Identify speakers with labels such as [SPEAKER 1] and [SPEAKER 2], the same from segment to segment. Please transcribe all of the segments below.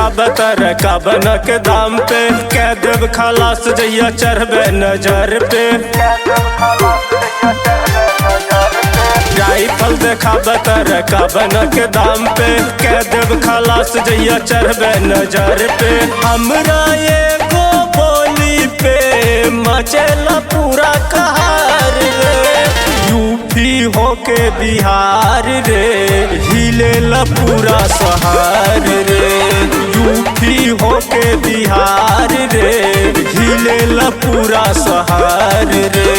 [SPEAKER 1] देखाब तरका बनक दाम पे, कह देव खलास जइया चढ़बे नजर पे। राइफल देखाब तरका बनक दाम पे, कह देव खलास जइया चढ़बे नजर पे। हमरा एगो बोली पे मचेला पूरा कहर रे, यूपी होके बिहार रे हिलेला पूरा शहर रे। यूपी होके बिहार रे हिलेला पूरा शहर रे।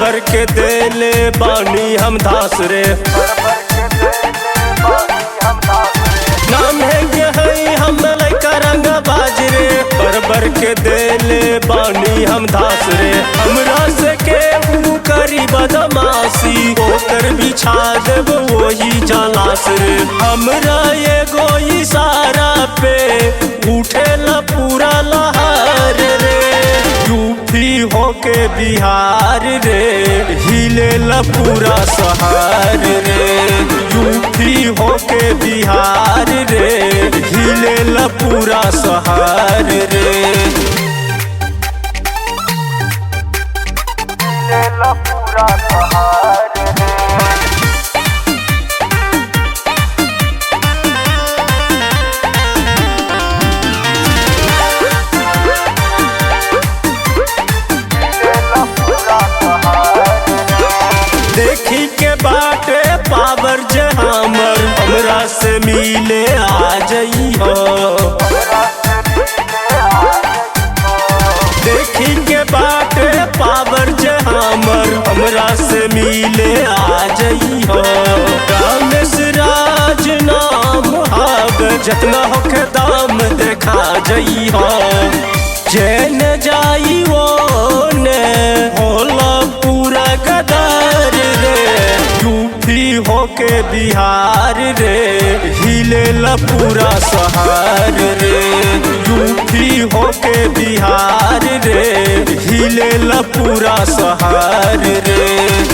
[SPEAKER 1] भर के देले बानी हम धास रे, नाम है के है हम लइका रंग बाजरे। भर के देले बानी हम धास रे, हमरा से के ऊ करी बदमाशी, ओकर बिछा देब वही जलास रे। हमरा एगो इशारा पे उठेला पूरा लहर रे, यूपी होके बिहार रे हिलेला पूरा शहर रे। यूपी होके बिहार रे हिलेला पूरा शहर रे। हिलेला पूरा शहर रे। देखी के बाटे पावर जे हमर, हमरा से मिले आ जइहो। देखी के बाटे पावर जे हमर, हमरा से मिले आ जइहो। रामेश राज नाम हब, जतना होके दाम देखा जइहो। जैन जाई वो ने होला पूरा गदर रे, यूपी होके बिहार रे हिलेला पूरा शहर रे। यूपी होके बिहार रे हिलेला पूरा शहर रे।